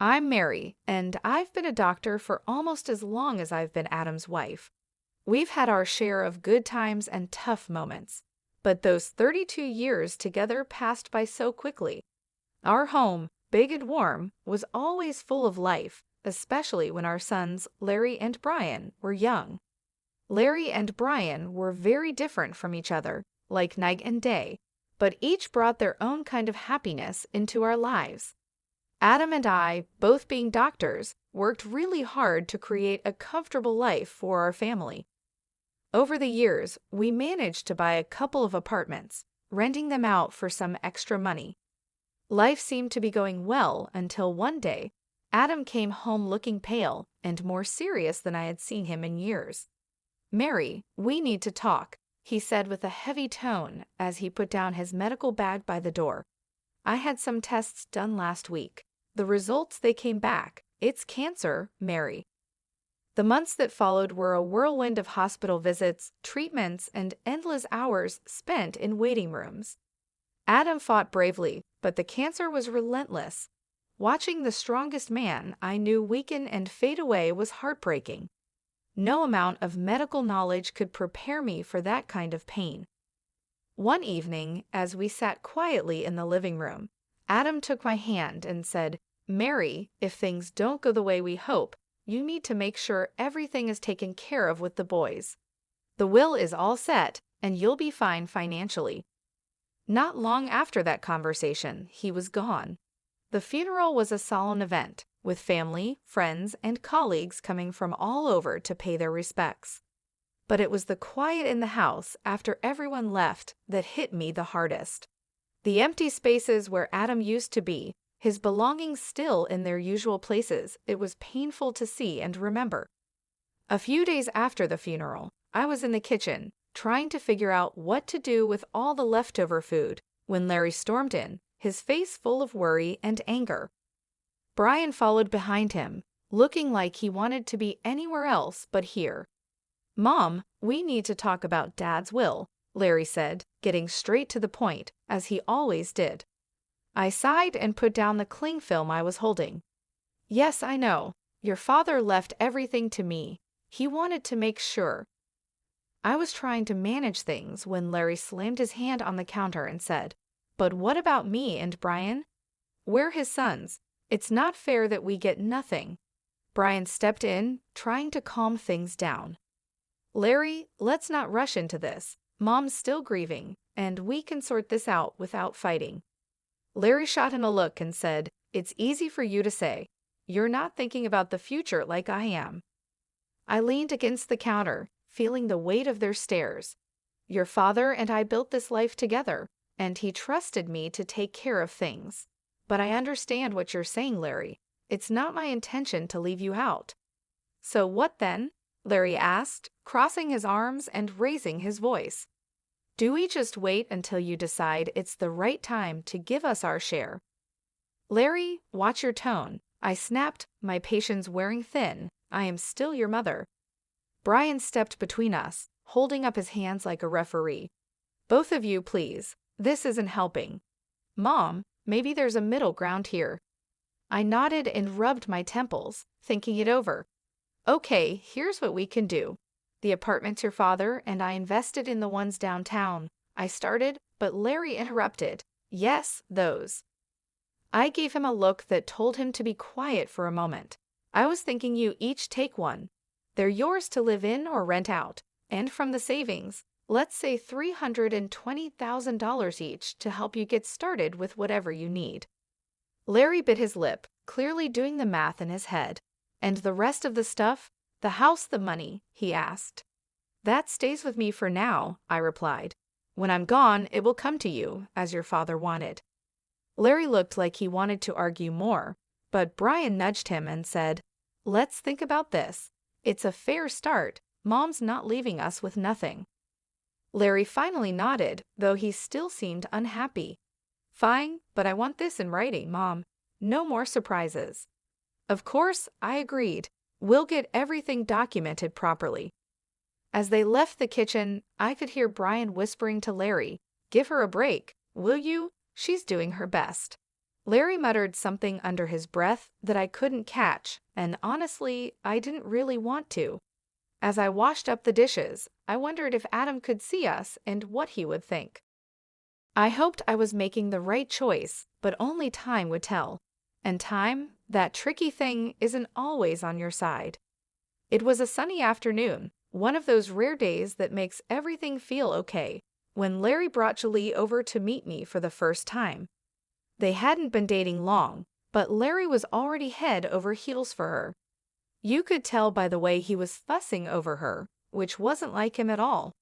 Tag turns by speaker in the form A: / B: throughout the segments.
A: I'm Mary, and I've been a doctor for almost as long as I've been Adam's wife. We've had our share of good times and tough moments, but those 32 years together passed by so quickly. Our home, big and warm, was always full of life, especially when our sons, Larry and Brian, were young. Larry and Brian were very different from each other, like night and day, but each brought their own kind of happiness into our lives. Adam and I, both being doctors, worked really hard to create a comfortable life for our family. Over the years, we managed to buy a couple of apartments, renting them out for some extra money. Life seemed to be going well until one day, Adam came home looking pale and more serious than I had seen him in years. "Mary, we need to talk," he said with a heavy tone as he put down his medical bag by the door. "I had some tests done last week. The results, they came back. It's cancer, Mary." The months that followed were a whirlwind of hospital visits, treatments, and endless hours spent in waiting rooms. Adam fought bravely, but the cancer was relentless. Watching the strongest man I knew weaken and fade away was heartbreaking. No amount of medical knowledge could prepare me for that kind of pain. One evening, as we sat quietly in the living room, Adam took my hand and said, "Mary, if things don't go the way we hope, you need to make sure everything is taken care of with the boys. The will is all set, and you'll be fine financially." Not long after that conversation, he was gone. The funeral was a solemn event, with family, friends, and colleagues coming from all over to pay their respects. But it was the quiet in the house after everyone left that hit me the hardest. The empty spaces where Adam used to be, his belongings still in their usual places, it was painful to see and remember. A few days after the funeral, I was in the kitchen, trying to figure out what to do with all the leftover food, when Larry stormed in, his face full of worry and anger. Brian followed behind him, looking like he wanted to be anywhere else but here. "Mom, we need to talk about Dad's will," Larry said, getting straight to the point, as he always did. I sighed and put down the cling film I was holding. "Yes, I know. Your father left everything to me. He wanted to make sure." I was trying to manage things when Larry slammed his hand on the counter and said, "But what about me and Brian? We're his sons. It's not fair that we get nothing." Brian stepped in, trying to calm things down. "Larry, let's not rush into this. Mom's still grieving, and we can sort this out without fighting." Larry shot him a look and said, "It's easy for you to say. You're not thinking about the future like I am." I leaned against the counter, feeling the weight of their stares. "Your father and I built this life together, and he trusted me to take care of things. But I understand what you're saying, Larry. It's not my intention to leave you out." "So what then?" Larry asked, crossing his arms and raising his voice. "Do we just wait until you decide it's the right time to give us our share?" "Larry, watch your tone," I snapped, my patience wearing thin. "I am still your mother." Brian stepped between us, holding up his hands like a referee. "Both of you, please. This isn't helping." "Mom, maybe there's a middle ground here." I nodded and rubbed my temples, thinking it over. "Okay, here's what we can do. The apartment's your father, and I invested in the ones downtown," I started, but Larry interrupted. "Yes, those." I gave him a look that told him to be quiet for a moment. "I was thinking you each take one. They're yours to live in or rent out, and from the savings, let's say $320,000 each to help you get started with whatever you need." Larry bit his lip, clearly doing the math in his head. "And the rest of the stuff? The house, the money?" he asked. "That stays with me for now," I replied. "When I'm gone, it will come to you, as your father wanted." Larry looked like he wanted to argue more, but Brian nudged him and said, "Let's think about this. It's a fair start. Mom's not leaving us with nothing." Larry finally nodded, though he still seemed unhappy. "Fine, but I want this in writing, Mom. No more surprises." Of course, I agreed. "We'll get everything documented properly." As they left the kitchen, I could hear Brian whispering to Larry, "Give her a break, will you? She's doing her best." Larry muttered something under his breath that I couldn't catch, and honestly, I didn't really want to. As I washed up the dishes, I wondered if Adam could see us and what he would think. I hoped I was making the right choice, but only time would tell. And time, that tricky thing, isn't always on your side. It was a sunny afternoon, one of those rare days that makes everything feel okay, when Larry brought Julie over to meet me for the first time. They hadn't been dating long, but Larry was already head over heels for her. You could tell by the way he was fussing over her, which wasn't like him at all.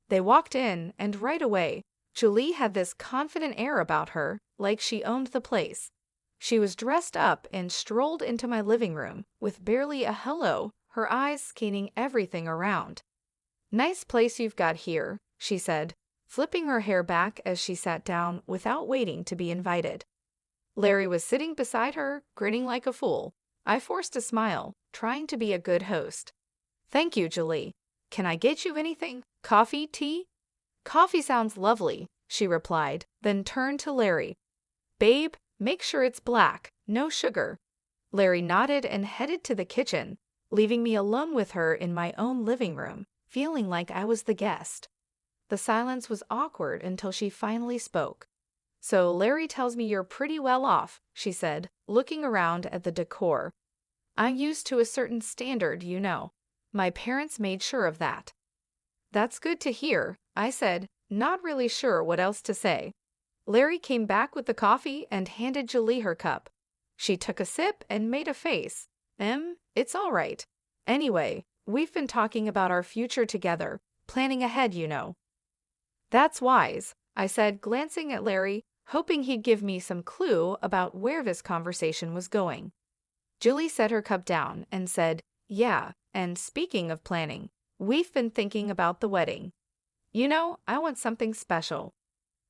A: They walked in, and right away, Julie had this confident air about her, like she owned the place. She was dressed up and strolled into my living room, with barely a hello, her eyes scanning everything around. "Nice place you've got here," she said, flipping her hair back as she sat down without waiting to be invited. Larry was sitting beside her, grinning like a fool. I forced a smile, trying to be a good host. "Thank you, Julie. Can I get you anything? Coffee, tea?" "Coffee sounds lovely," she replied, then turned to Larry. "Babe, make sure it's black, no sugar." Larry nodded and headed to the kitchen, leaving me alone with her in my own living room, feeling like I was the guest. The silence was awkward until she finally spoke. "So Larry tells me you're pretty well off," she said, looking around at the decor. "I'm used to a certain standard, you know. My parents made sure of that." "That's good to hear," I said, not really sure what else to say. Larry came back with the coffee and handed Julie her cup. She took a sip and made a face. It's all right. Anyway, we've been talking about our future together, planning ahead, you know." "That's wise," I said, glancing at Larry, hoping he'd give me some clue about where this conversation was going. Julie set her cup down and said, "Yeah, and speaking of planning, we've been thinking about the wedding. You know, I want something special.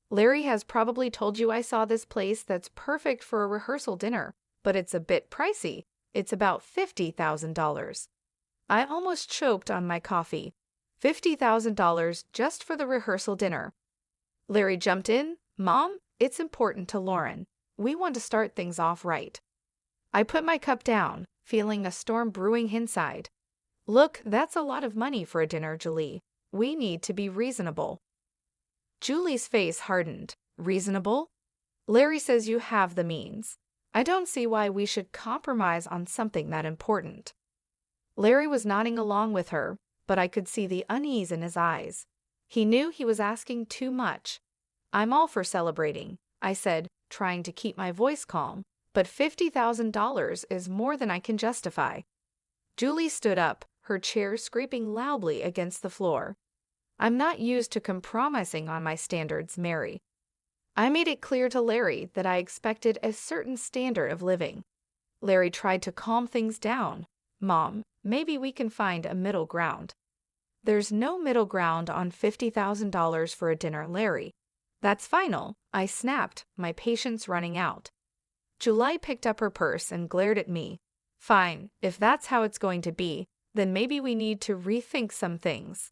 A: Larry has probably told you I saw this place that's perfect for a rehearsal dinner, but it's a bit pricey. It's about $50,000. I almost choked on my coffee. $50,000 just for the rehearsal dinner. Larry jumped in. "Mom, it's important to Lauren. We want to start things off right." I put my cup down, feeling a storm brewing inside. "Look, that's a lot of money for a dinner, Julie. We need to be reasonable." Julie's face hardened. "Reasonable? Larry says you have the means. I don't see why we should compromise on something that important." Larry was nodding along with her, but I could see the unease in his eyes. He knew he was asking too much. "I'm all for celebrating," I said, trying to keep my voice calm, "but $50,000 is more than I can justify." Julie stood up, her chair scraping loudly against the floor. "I'm not used to compromising on my standards, Mary." I made it clear to Larry that I expected a certain standard of living. Larry tried to calm things down. "Mom, maybe we can find a middle ground." "There's no middle ground on $50,000 for a dinner, Larry. That's final," I snapped, my patience running out. Julie picked up her purse and glared at me. "Fine, if that's how it's going to be, then maybe we need to rethink some things."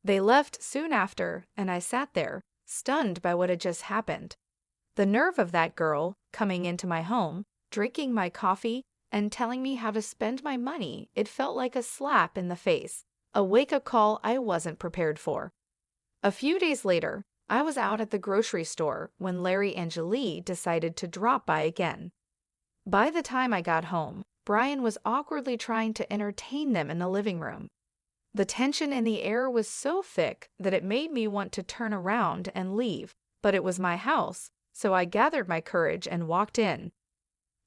A: They left soon after, and I sat there, stunned by what had just happened. The nerve of that girl, coming into my home, drinking my coffee, and telling me how to spend my money, it felt like a slap in the face, a wake-up call I wasn't prepared for. A few days later, I was out at the grocery store when Larry and Julie decided to drop by again. By the time I got home, Brian was awkwardly trying to entertain them in the living room. The tension in the air was so thick that it made me want to turn around and leave, but it was my house, so I gathered my courage and walked in.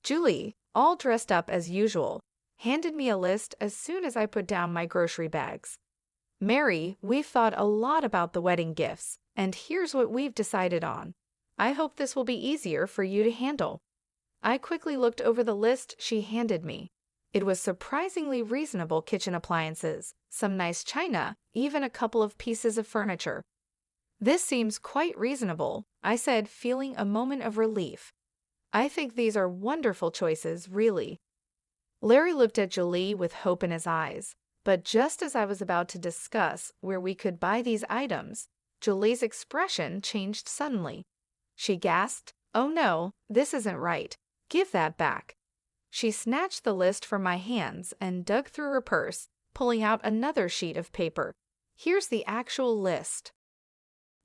A: Julie, all dressed up as usual, handed me a list as soon as I put down my grocery bags. "Mary, we've thought a lot about the wedding gifts, and here's what we've decided on. I hope this will be easier for you to handle." I quickly looked over the list she handed me. It was surprisingly reasonable kitchen appliances, some nice china, even a couple of pieces of furniture. "This seems quite reasonable," I said, feeling a moment of relief. "I think these are wonderful choices, really." Larry looked at Julie with hope in his eyes, but just as I was about to discuss where we could buy these items, Julie's expression changed suddenly. She gasped, "Oh no, this isn't right. Give that back." She snatched the list from my hands and dug through her purse, pulling out another sheet of paper. "Here's the actual list."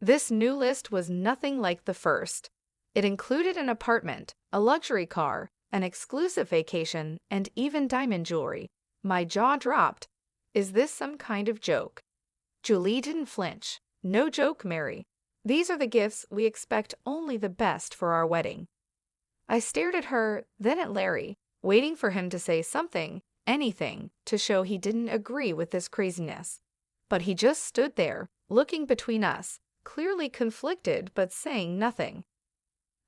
A: This new list was nothing like the first. It included an apartment, a luxury car, an exclusive vacation, and even diamond jewelry. My jaw dropped. Is this some kind of joke? Julie didn't flinch. "No joke, Mary. These are the gifts we expect, only the best for our wedding." I stared at her, then at Larry, waiting for him to say something, anything, to show he didn't agree with this craziness. But he just stood there, looking between us, clearly conflicted but saying nothing.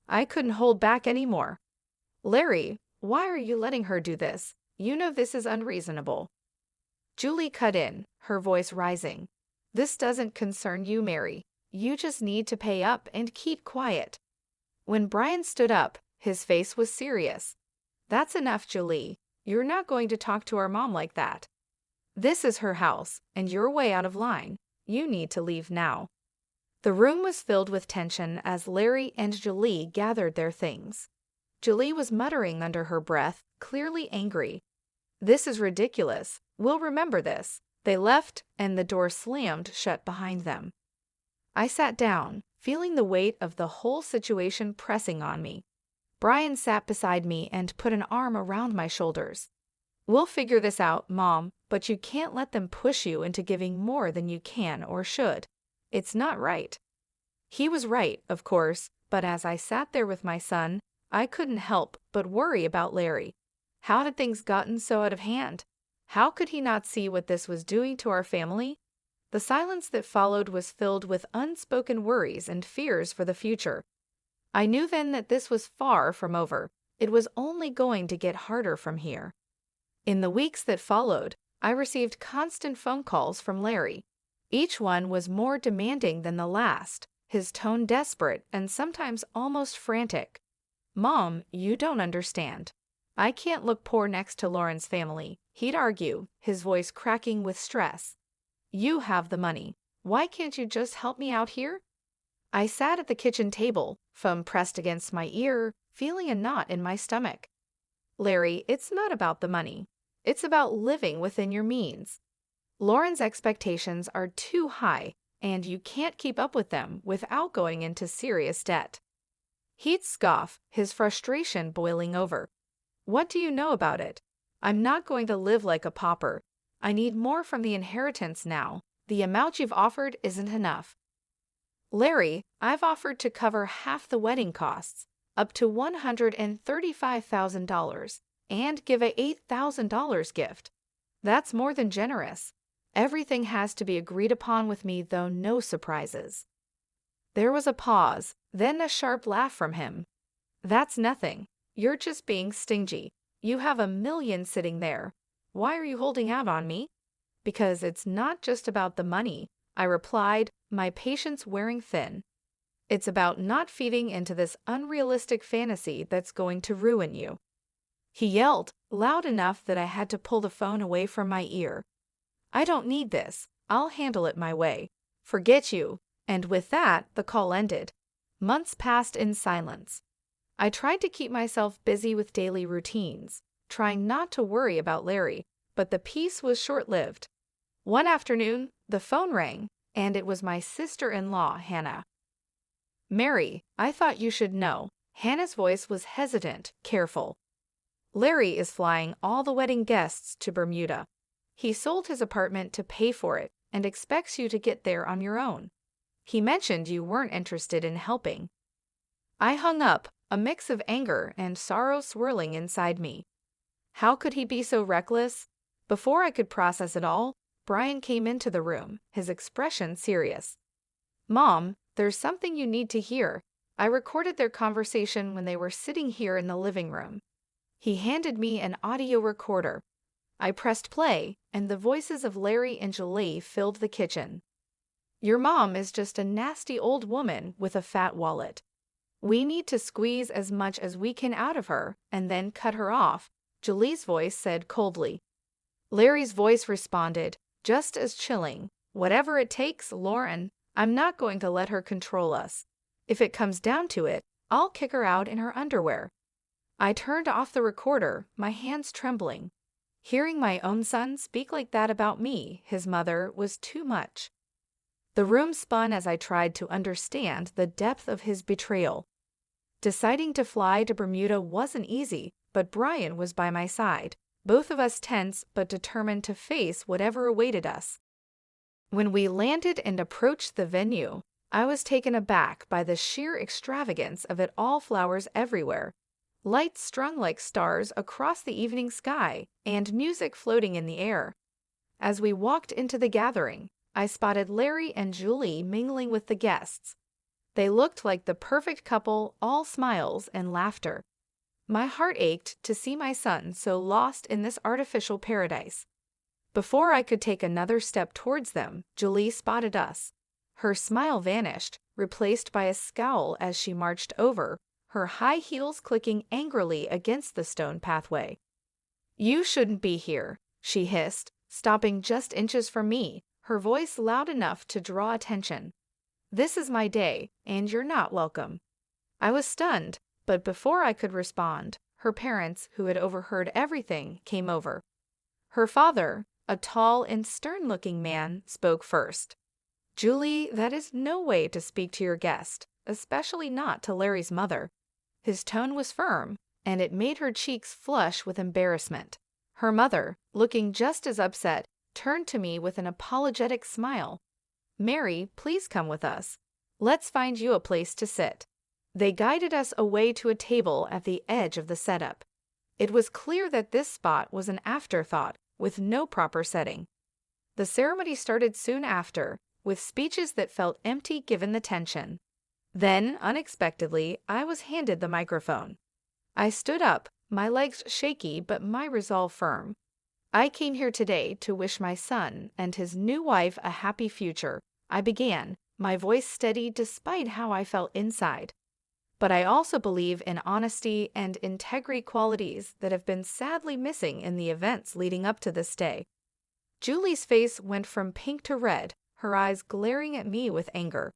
A: I couldn't hold back anymore. "Larry, why are you letting her do this? You know this is unreasonable." Julie cut in, her voice rising. "This doesn't concern you, Mary. You just need to pay up and keep quiet." When Brian stood up, his face was serious. "That's enough, Julie. You're not going to talk to our mom like that. This is her house, and you're way out of line. You need to leave now." The room was filled with tension as Larry and Julie gathered their things. Julie was muttering under her breath, clearly angry. "This is ridiculous. We'll remember this." They left, and the door slammed shut behind them. I sat down, feeling the weight of the whole situation pressing on me. Brian sat beside me and put an arm around my shoulders. "We'll figure this out, Mom, but you can't let them push you into giving more than you can or should. It's not right." He was right, of course, but as I sat there with my son, I couldn't help but worry about Larry. How had things gotten so out of hand? How could he not see what this was doing to our family? The silence that followed was filled with unspoken worries and fears for the future. I knew then that this was far from over. It was only going to get harder from here. In the weeks that followed, I received constant phone calls from Larry. Each one was more demanding than the last, his tone desperate and sometimes almost frantic. "Mom, you don't understand. I can't look poor next to Lauren's family," he'd argue, his voice cracking with stress. "You have the money. Why can't you just help me out here?" I sat at the kitchen table, phone pressed against my ear, feeling a knot in my stomach. "Larry, it's not about the money. It's about living within your means. Lauren's expectations are too high, and you can't keep up with them without going into serious debt." He'd scoff, his frustration boiling over. "What do you know about it? I'm not going to live like a pauper. I need more from the inheritance now. The amount you've offered isn't enough." "Larry, I've offered to cover half the wedding costs, up to $135,000, and give a $8,000 gift. That's more than generous. Everything has to be agreed upon with me, though, no surprises." There was a pause, then a sharp laugh from him. "That's nothing. You're just being stingy. You have $1 million sitting there. Why are you holding out on me?" "Because it's not just about the money," I replied, my patience wearing thin. "It's about not feeding into this unrealistic fantasy that's going to ruin you." He yelled, loud enough that I had to pull the phone away from my ear. "I don't need this. I'll handle it my way. Forget you." And with that, the call ended. Months passed in silence. I tried to keep myself busy with daily routines, trying not to worry about Larry, but the peace was short-lived. One afternoon, the phone rang, and it was my sister-in-law, Hannah. "Mary, I thought you should know." Hannah's voice was hesitant, careful. "Larry is flying all the wedding guests to Bermuda. He sold his apartment to pay for it and expects you to get there on your own. He mentioned you weren't interested in helping." I hung up, a mix of anger and sorrow swirling inside me. How could he be so reckless? Before I could process it all, Brian came into the room, his expression serious. "Mom, there's something you need to hear." I recorded their conversation when they were sitting here in the living room. He handed me an audio recorder. I pressed play, and the voices of Larry and Julie filled the kitchen. "Your mom is just a nasty old woman with a fat wallet. We need to squeeze as much as we can out of her and then cut her off," Julie's voice said coldly. Larry's voice responded, just as chilling. "Whatever it takes, Lauren. I'm not going to let her control us. If it comes down to it, I'll kick her out in her underwear." I turned off the recorder, my hands trembling. Hearing my own son speak like that about me, his mother, was too much. The room spun as I tried to understand the depth of his betrayal. Deciding to fly to Bermuda wasn't easy, but Brian was by my side, both of us tense but determined to face whatever awaited us. When we landed and approached the venue, I was taken aback by the sheer extravagance of it all, flowers everywhere, lights strung like stars across the evening sky, and music floating in the air. As we walked into the gathering, I spotted Larry and Julie mingling with the guests. They looked like the perfect couple, all smiles and laughter. My heart ached to see my son so lost in this artificial paradise. Before I could take another step towards them, Julie spotted us. Her smile vanished, replaced by a scowl as she marched over, her high heels clicking angrily against the stone pathway. "You shouldn't be here," she hissed, stopping just inches from me, her voice loud enough to draw attention. "This is my day, and you're not welcome." I was stunned, but before I could respond, her parents, who had overheard everything, came over. Her father, a tall and stern-looking man, spoke first. "Julie, that is no way to speak to your guest, especially not to Larry's mother." His tone was firm, and it made her cheeks flush with embarrassment. Her mother, looking just as upset, turned to me with an apologetic smile. "Mary, please come with us. Let's find you a place to sit." They guided us away to a table at the edge of the setup. It was clear that this spot was an afterthought, with no proper setting. The ceremony started soon after, with speeches that felt empty given the tension. Then, unexpectedly, I was handed the microphone. I stood up, my legs shaky but my resolve firm. "I came here today to wish my son and his new wife a happy future," I began, my voice steady despite how I felt inside. "But I also believe in honesty and integrity, qualities that have been sadly missing in the events leading up to this day." Julie's face went from pink to red, her eyes glaring at me with anger.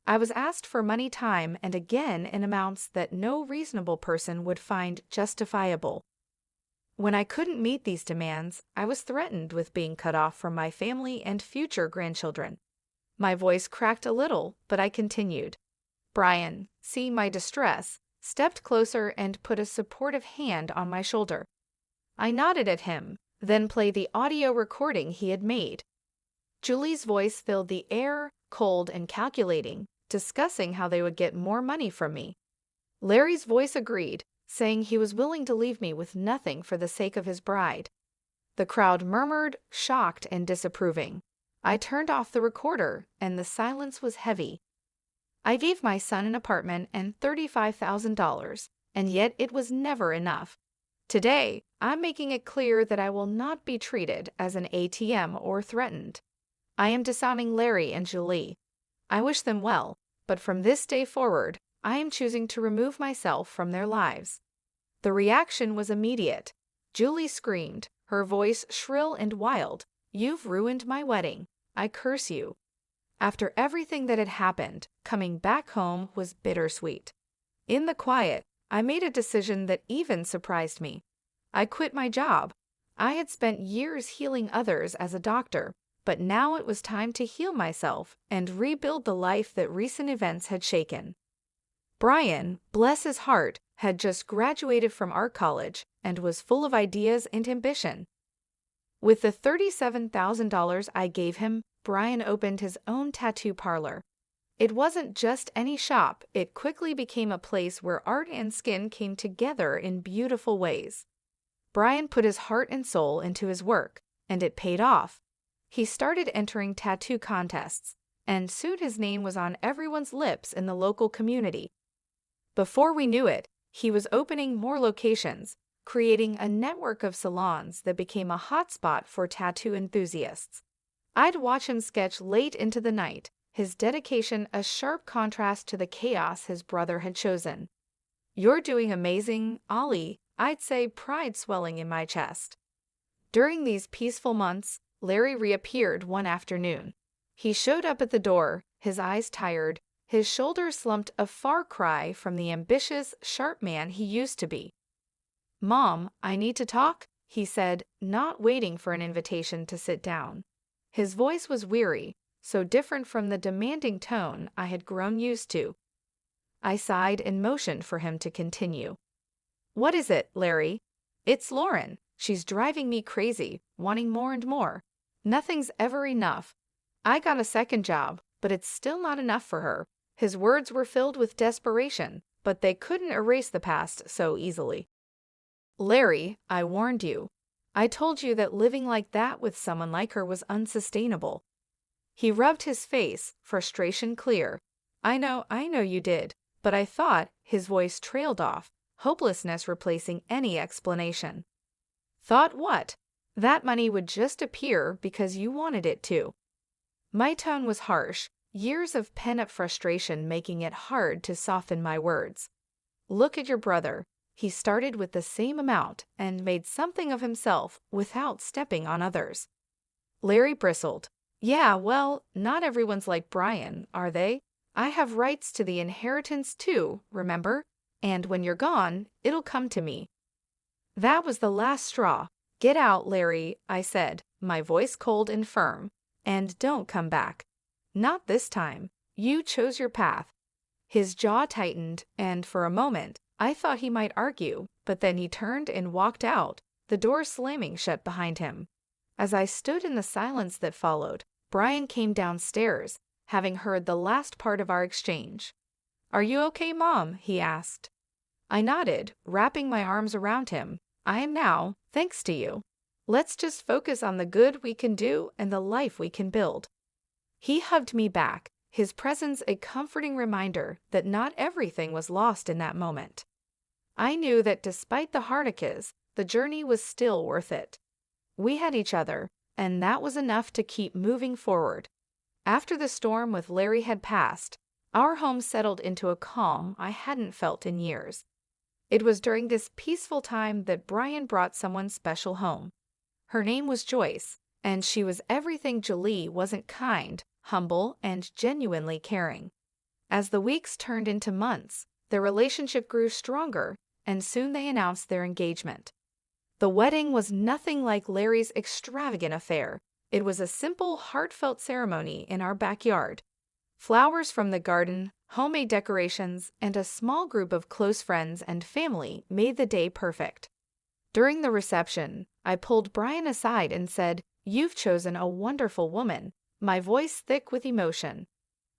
A: I was asked for money, time, and again in amounts that no reasonable person would find justifiable. When I couldn't meet these demands, I was threatened with being cut off from my family and future grandchildren. My voice cracked a little, but I continued. Brian, seeing my distress, stepped closer and put a supportive hand on my shoulder. I nodded at him, then played the audio recording he had made. Julie's voice filled the air, cold and calculating, discussing how they would get more money from me. Larry's voice agreed, saying he was willing to leave me with nothing for the sake of his bride. The crowd murmured, shocked and disapproving. I turned off the recorder, and the silence was heavy. I gave my son an apartment and $35,000, and yet it was never enough. Today, I'm making it clear that I will not be treated as an ATM or threatened. I am disowning Larry and Julie. I wish them well, but from this day forward, I am choosing to remove myself from their lives. The reaction was immediate. Julie screamed, her voice shrill and wild. "You've ruined my wedding. I curse you." After everything that had happened, coming back home was bittersweet. In the quiet, I made a decision that even surprised me. I quit my job. I had spent years healing others as a doctor, but now it was time to heal myself and rebuild the life that recent events had shaken. Brian, bless his heart, had just graduated from art college and was full of ideas and ambition. With the $37,000 I gave him, Brian opened his own tattoo parlor. It wasn't just any shop, it quickly became a place where art and skin came together in beautiful ways. Brian put his heart and soul into his work, and it paid off. He started entering tattoo contests, and soon his name was on everyone's lips in the local community. Before we knew it, he was opening more locations, creating a network of salons that became a hotspot for tattoo enthusiasts. I'd watch him sketch late into the night, his dedication a sharp contrast to the chaos his brother had chosen. "You're doing amazing, Ollie," I'd say, pride swelling in my chest. During these peaceful months, Larry reappeared one afternoon. He showed up at the door, his eyes tired, His shoulders slumped a far cry from the ambitious, sharp man he used to be. "Mom, I need to talk," he said, not waiting for an invitation to sit down. His voice was weary, so different from the demanding tone I had grown used to. I sighed and motioned for him to continue. "What is it, Larry?" "It's Lauren. She's driving me crazy, wanting more and more. Nothing's ever enough. I got a second job, but it's still not enough for her." His words were filled with desperation, but they couldn't erase the past so easily. "Larry, I warned you. I told you that living like that with someone like her was unsustainable." He rubbed his face, frustration clear. I know you did, but I thought," his voice trailed off, hopelessness replacing any explanation. "Thought what?" "That money would just appear because you wanted it to." My tone was harsh, years of pent-up frustration making it hard to soften my words. "Look at your brother. He started with the same amount and made something of himself without stepping on others." Larry bristled. "Yeah, well, not everyone's like Brian, are they? I have rights to the inheritance too, remember? And when you're gone, it'll come to me." That was the last straw. "Get out, Larry," I said, my voice cold and firm. "And don't come back. Not this time. You chose your path." His jaw tightened, and for a moment, I thought he might argue, but then he turned and walked out, the door slamming shut behind him. As I stood in the silence that followed, Brian came downstairs, having heard the last part of our exchange. "Are you okay, Mom?" he asked. I nodded, wrapping my arms around him. "I am now, thanks to you. Let's just focus on the good we can do and the life we can build." He hugged me back, his presence a comforting reminder that not everything was lost in that moment. I knew that despite the hardships, the journey was still worth it. We had each other, and that was enough to keep moving forward. After the storm with Larry had passed, our home settled into a calm I hadn't felt in years. It was during this peaceful time that Brian brought someone special home. Her name was Joyce, and she was everything Jolie wasn't: kind, humble, and genuinely caring. As the weeks turned into months, their relationship grew stronger, and soon they announced their engagement. The wedding was nothing like Larry's extravagant affair. It was a simple, heartfelt ceremony in our backyard. Flowers from the garden, homemade decorations, and a small group of close friends and family made the day perfect. During the reception, I pulled Brian aside and said, "You've chosen a wonderful woman," my voice thick with emotion.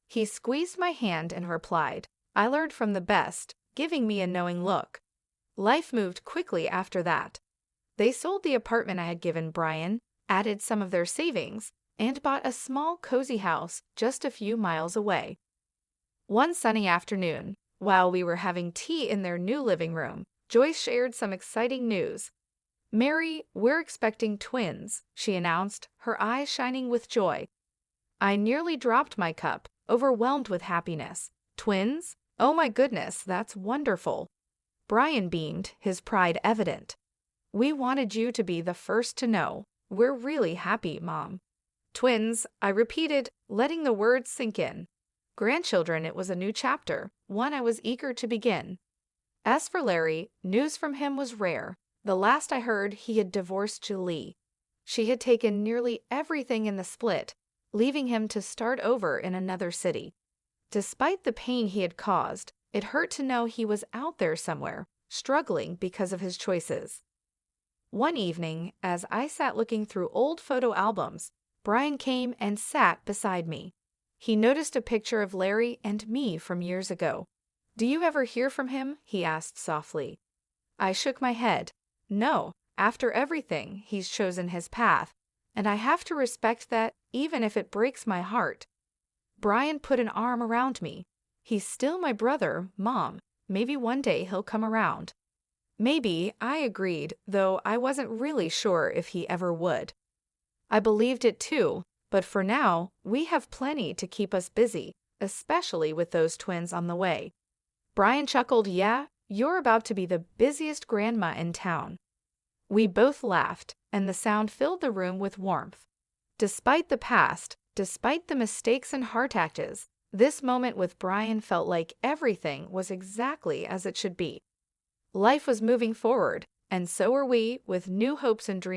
A: He squeezed my hand and replied, "I learned from the best," giving me a knowing look. Life moved quickly after that. They sold the apartment I had given Brian, added some of their savings, and bought a small, cozy house just a few miles away. One sunny afternoon, while we were having tea in their new living room, Joyce shared some exciting news. "Mary, we're expecting twins," she announced, her eyes shining with joy. I nearly dropped my cup, overwhelmed with happiness. "Twins? Oh my goodness, that's wonderful." Brian beamed, his pride evident. "We wanted you to be the first to know. We're really happy, Mom." "Twins," I repeated, letting the words sink in. Grandchildren, it was a new chapter, one I was eager to begin. As for Larry, news from him was rare. The last I heard, he had divorced Julie. She had taken nearly everything in the split, leaving him to start over in another city. Despite the pain he had caused, it hurt to know he was out there somewhere, struggling because of his choices. One evening, as I sat looking through old photo albums, Brian came and sat beside me. He noticed a picture of Larry and me from years ago. "Do you ever hear from him?" he asked softly. I shook my head. "No, after everything, he's chosen his path, and I have to respect that, even if it breaks my heart." Brian put an arm around me. "He's still my brother, Mom. Maybe one day he'll come around." Maybe, I agreed, though I wasn't really sure if he ever would. I believed it too, but for now, we have plenty to keep us busy, especially with those twins on the way. Brian chuckled, "Yeah, you're about to be the busiest grandma in town." We both laughed, and the sound filled the room with warmth. Despite the past, despite the mistakes and heart attacks, This moment with Brian felt like everything was exactly as it should be. Life was moving forward, and so were we, with new hopes and dreams.